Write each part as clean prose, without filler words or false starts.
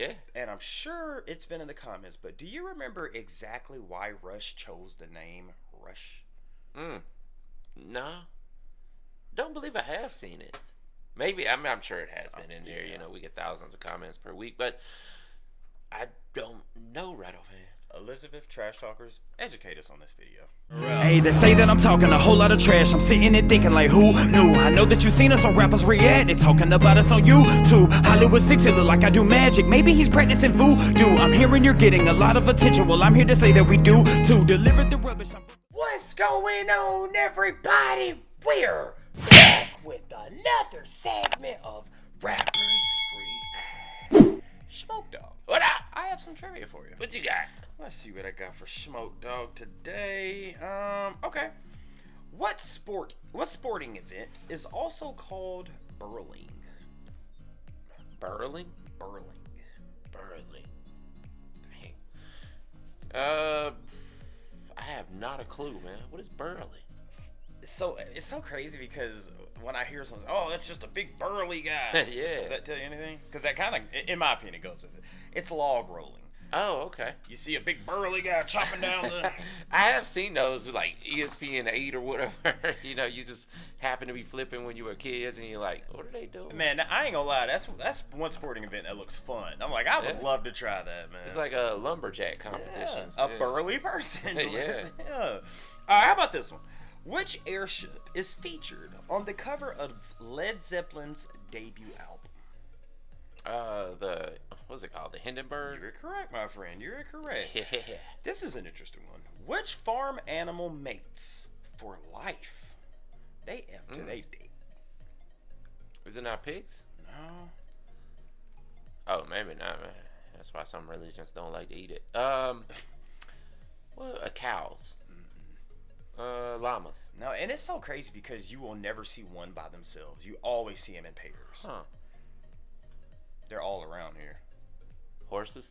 Yeah. And I'm sure it's been in the comments, but do you remember exactly why Rush chose the name Rush? No. Don't believe I have seen it. Maybe, I'm sure it has been in there. Yeah. You know, we get thousands of comments per week, but I don't know right offhand. Elizabeth Trash Talkers, educate us on this video. Hey, they say that I'm talking a whole lot of trash. I'm sitting there thinking like, who knew? I know that you seen us on rappers react. They talking about us on YouTube. Hollywood 6, it look like I do magic. Maybe he's practicing voodoo. I'm hearing you're getting a lot of attention. Well, I'm here to say that we do to deliver the rubbish. What's going on, everybody? We're back with another segment of Rappers React. Smoke Dog. What up? I have some trivia for you. What you got? Let's see what I got for Smoke Dog today. Okay. What sporting event is also called burling? Burling? Burling. Dang. I have not a clue, man. What is burling? So it's so crazy because when I hear someone say, "Oh, that's just a big burly guy," Yeah. Does that tell you anything? Because that kind of, in my opinion, goes with it. It's log rolling. Oh, okay. You see a big burly guy chopping down the. I have seen those with like ESPN 8 or whatever. You know, you just happen to be flipping when you were kids, and you're like, "What are they doing?" Man, I ain't gonna lie. That's one sporting event that looks fun. I'm like, I would love to try that, man. It's like a lumberjack competition. A burly person. Yeah. Yeah. All right, how about this one? Which airship is featured on the cover of Led Zeppelin's debut album? What's it called? The Hindenburg? You're correct, my friend. You're correct. Yeah. This is an interesting one. Which farm animal mates for life? They F to they date. Is it not pigs? No. Oh, maybe not, man. That's why some religions don't like to eat it. Well, cows. Llamas. No, and it's so crazy because you will never see one by themselves. You always see them in pairs. Huh. They're all around here. Horses?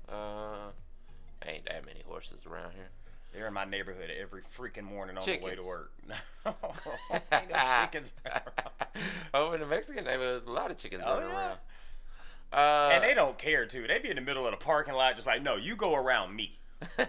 Ain't that many horses around here. They're in my neighborhood every freaking morning on Chickens. the way to work. No, ain't no chickens around. Oh, in the Mexican neighborhood, there's a lot of chickens running around. And they don't care, too. They be in the middle of the parking lot just like, no, you go around me.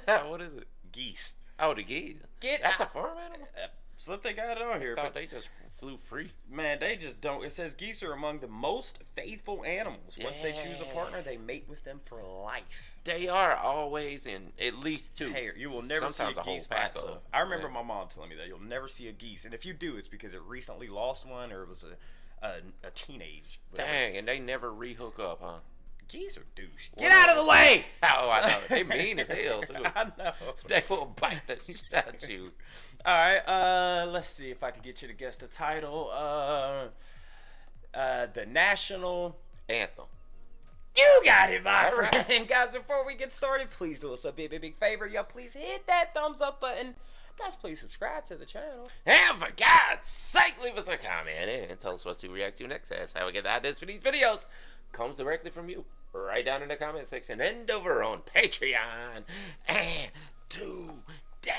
What is it? Geese. Oh, the geese. That's a farm animal? That's what they got on here. I thought they just flew free. Man, they just don't. It says geese are among the most faithful animals. Once they choose a partner, they mate with them for life. They are always in at least two. Hey, you will never Sometimes see a a whole geese by pack itself. of them. I remember my mom telling me that you'll never see a geese, and if you do, it's because it recently lost one or it was a teenage. Whatever. Dang, and they never rehook up, huh? Geese are douche. Get out of the way! Oh, I know. They mean as hell, too. I know. They will bite the shit out of you. All right, let's see if I can get you to guess the title. The National Anthem. You got it, my All right. friend. Guys, before we get started, please do us a big favor. Y'all, please hit that thumbs up button. Guys, please subscribe to the channel. And for God's sake, leave us a comment and tell us what to react to next. That's how we get the ideas for these videos. Comes directly from you. Right down in the comment section and over on Patreon. And today,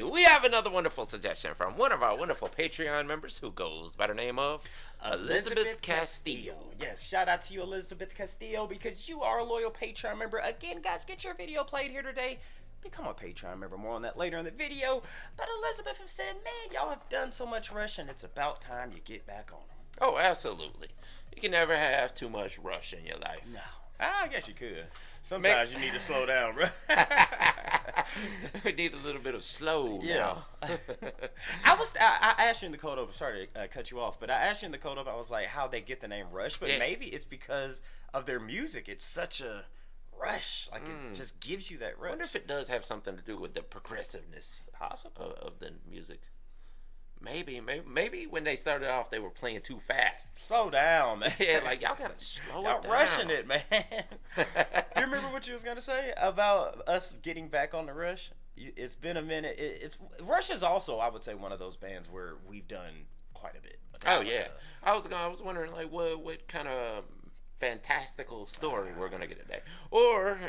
we have another wonderful suggestion from one of our wonderful Patreon members who goes by the name of Elizabeth Castillo. Yes, shout out to you, Elizabeth Castillo, because you are a loyal Patreon member. Again, guys, get your video played here today. Become a Patreon member. More on that later in the video. But Elizabeth have said, man, y'all have done so much Rush, and it's about time you get back on them. Oh, absolutely. You can never have too much Rush in your life. No. I guess you could. Sometimes you need to slow down, bro. We need a little bit of slow. Yeah. I asked you in the code over. Sorry to cut you off, but I asked you in the code over. I was like, how they get the name Rush, but maybe it's because of their music. It's such a rush, like it just gives you that rush. I wonder if it does have something to do with the progressiveness of the music. Maybe when they started off, they were playing too fast. Slow down, man. Yeah, like y'all gotta slow it down. Y'all rushing it, man. You remember what you was gonna say about us getting back on the Rush? It's been a minute. Rush is also, I would say, one of those bands where we've done quite a bit. Oh yeah, I was wondering like what kind of fantastical story we're gonna get today. Or,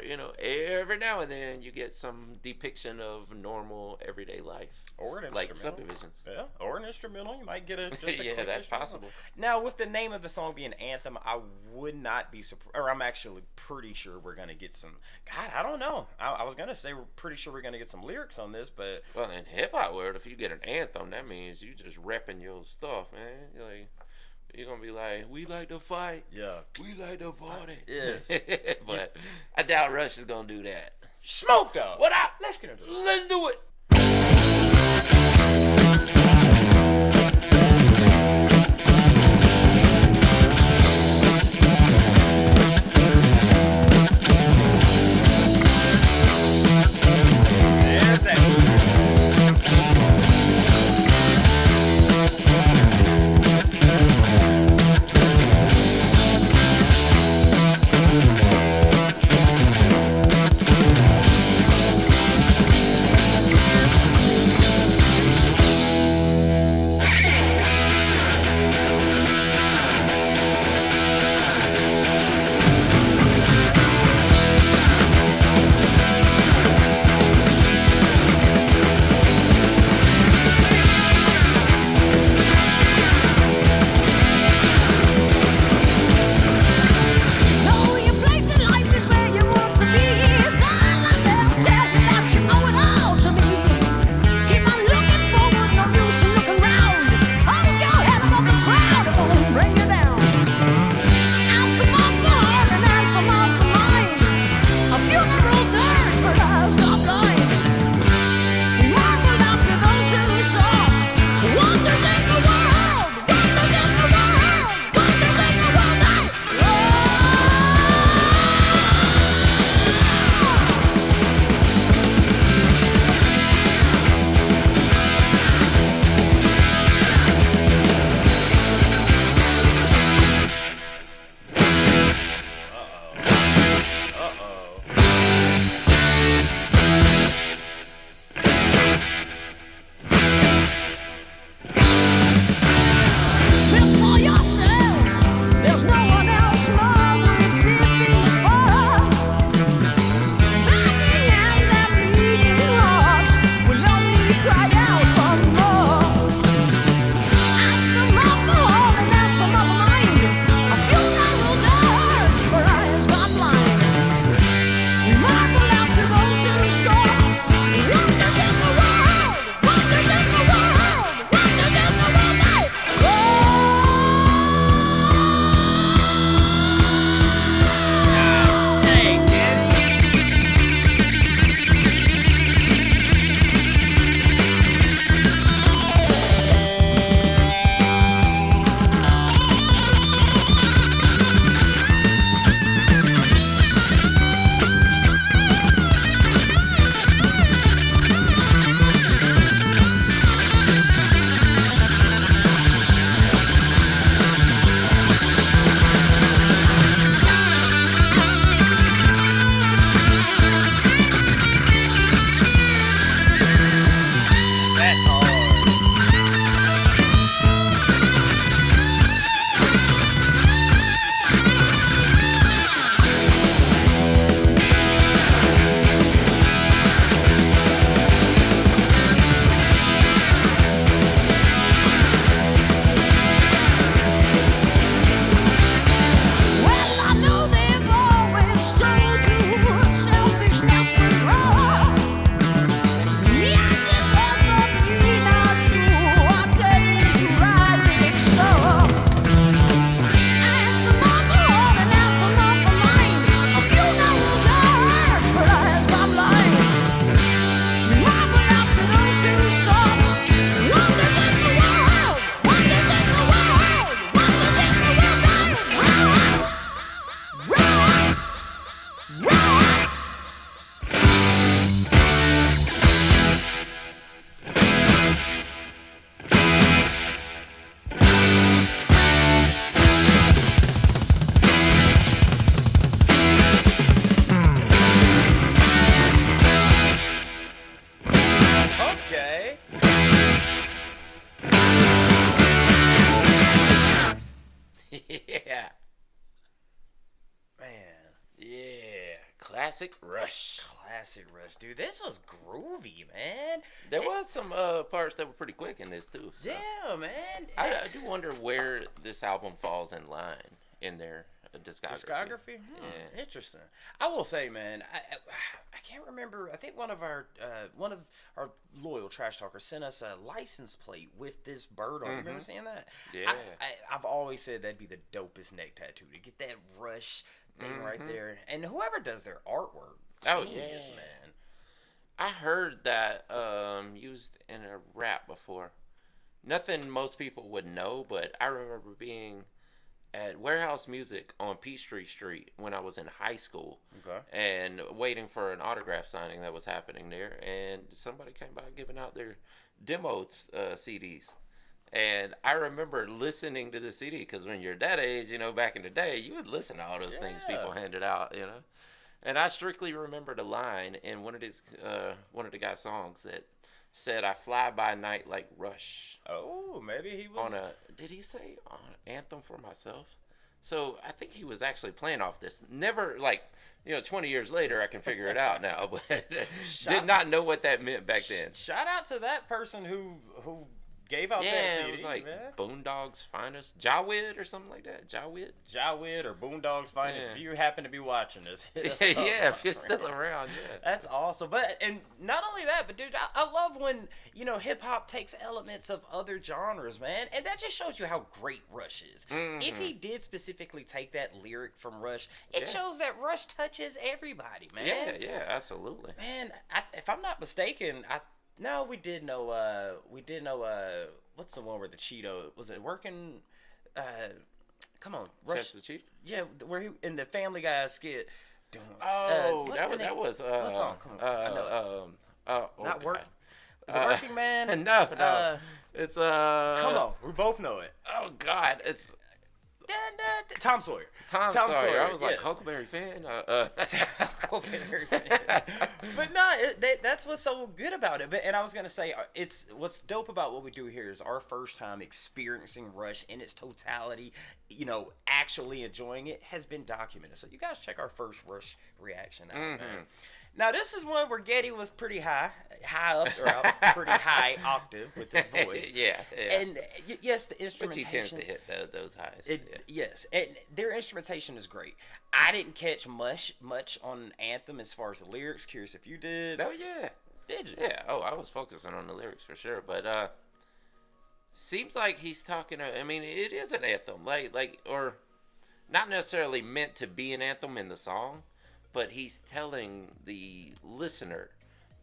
every now and then you get some depiction of normal everyday life. Or an like instrumental. subdivisions. Yeah, or an instrumental. You might get just a Yeah, quick that's instrumental. possible. Now, with the name of the song being Anthem, I would not be surprised, or I'm actually pretty sure we're going to get some, God, I don't know. I was going to say we're pretty sure we're going to get some lyrics on this, but... Well, in hip-hop world, if you get an anthem, that means you just repping your stuff, man. You're going to be like, we like to fight. Yeah. We like to party. Yes. But I doubt Rush is going to do that. Smoke Dog. What up? Let's get into it. Let's do it. There's that. Classic Rush. Classic Rush, dude. This was groovy, man. There was some parts that were pretty quick in this too. So. Yeah, man. I do wonder where this album falls in line in their discography. Yeah. Interesting. I will say, man, I can't remember. I think one of our loyal trash talkers sent us a license plate with this bird on. Mm-hmm. Remember seeing that? Yeah. I've always said that'd be the dopest neck tattoo to get that Rush thing right there. And whoever does their artwork, genius, man. I heard that used in a rap before. Nothing most people would know, but I remember being at Warehouse Music on Peachtree Street when I was in high school. Okay. And waiting for an autograph signing that was happening there. And somebody came by giving out their demo CDs. And I remember listening to the CD because when you're that age, you know, back in the day, you would listen to all those things people handed out, you know. And I strictly remembered a line in one of the guy's songs that said, "I fly by night like Rush." Oh, maybe he was did he say on Anthem for Myself? So I think he was actually playing off this. Never, 20 years later, I can figure it out now, but did not know what that meant back then. Shout out to that person who gave out that CD. Yeah, it was like Boondog's Finest. Jawid or something like that. Jawid or Boondog's Finest. If you happen to be watching this, hit us up, if you're still around, That's awesome. And not only that, but dude, I love when, hip-hop takes elements of other genres, man. And that just shows you how great Rush is. Mm-hmm. If he did specifically take that lyric from Rush, it shows that Rush touches everybody, man. Yeah, absolutely. Man, if I'm not mistaken, No, we did know, what's the one where the Cheeto, was it working, come on, Rush. the Cheeto? Yeah, where he, in the Family Guy skit, doing, that was, what song? Come on, I know it. Not Work, is it Working Man? No, it's, come on, we both know it. Oh, God, it's... Tom Sawyer. Tom Sawyer. I was like, Huckleberry Finn. Huckleberry Finn. But no, that's what's so good about it. And I was gonna say, it's what's dope about what we do here is our first time experiencing Rush in its totality. Actually enjoying it has been documented. So you guys check our first Rush reaction out, man. Now this is one where Getty was pretty high up or out, pretty high octave with his voice. Yeah. And yes, the instrumentation. But he tends to hit those highs. Yes, and their instrumentation is great. I didn't catch much on Anthem as far as the lyrics. Curious if you did. Oh yeah. Did you? Yeah. Oh, I was focusing on the lyrics for sure, but seems like he's talking. I mean, it is an anthem, or not necessarily meant to be an anthem in the song. But he's telling the listener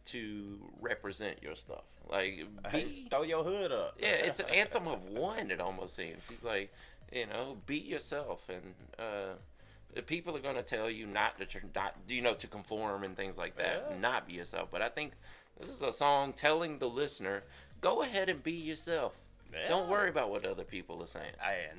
to represent your stuff. Throw your hood up. Yeah, it's an anthem of one, it almost seems. He's like, be yourself. And people are going to tell you to conform and things like that. Not be yourself. But I think this is a song telling the listener, go ahead and be yourself. Yeah. Don't worry about what other people are saying.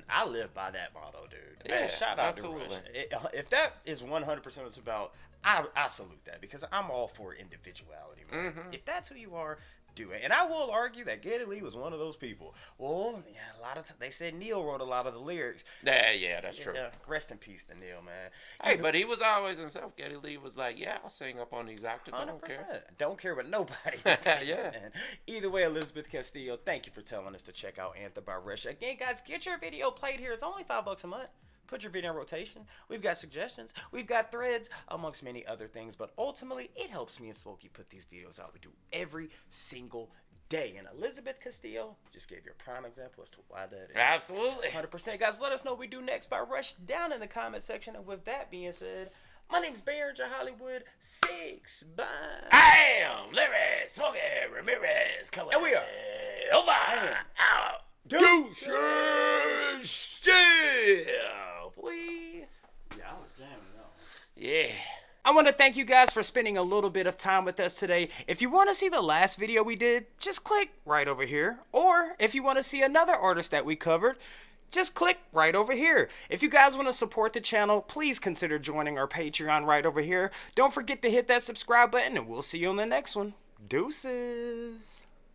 I live by that motto, dude. Yeah, man, shout out absolutely. to Rush. If that is 100% what it's about, I salute that because I'm all for individuality, man. Mm-hmm. If that's who you are, do it. And I will argue that Geddy Lee was one of those people. Well, yeah, they said Neil wrote a lot of the lyrics. Yeah, that's true. Rest in peace to Neil, man. Hey, but he was always himself. Geddy Lee was like, yeah, I'll sing up on these octaves. 100%. I don't care. Don't care about nobody. Yeah. Man. Either way, Elizabeth Castillo, thank you for telling us to check out Anthem by Rush. Again, guys, get your video played here. It's only $5 a month. Put your video in rotation. We've got suggestions. We've got threads, amongst many other things. But ultimately, it helps me and Smokey put these videos out. We do every single day. And Elizabeth Castillo just gave you a prime example as to why that is. Absolutely. 100%. Guys, let us know what we do next by Rush down in the comment section. And with that being said, my name's Barringer Hollywood 6. Bye. I am Larry Smokey Ramirez. Coming. And we are over. Out. Deuces. Yeah, I was jamming though. Yeah. I want to thank you guys for spending a little bit of time with us today. If you want to see the last video we did, just click right over here. Or if you want to see another artist that we covered, just click right over here. If you guys want to support the channel, please consider joining our Patreon right over here. Don't forget to hit that subscribe button, and we'll see you on the next one. Deuces.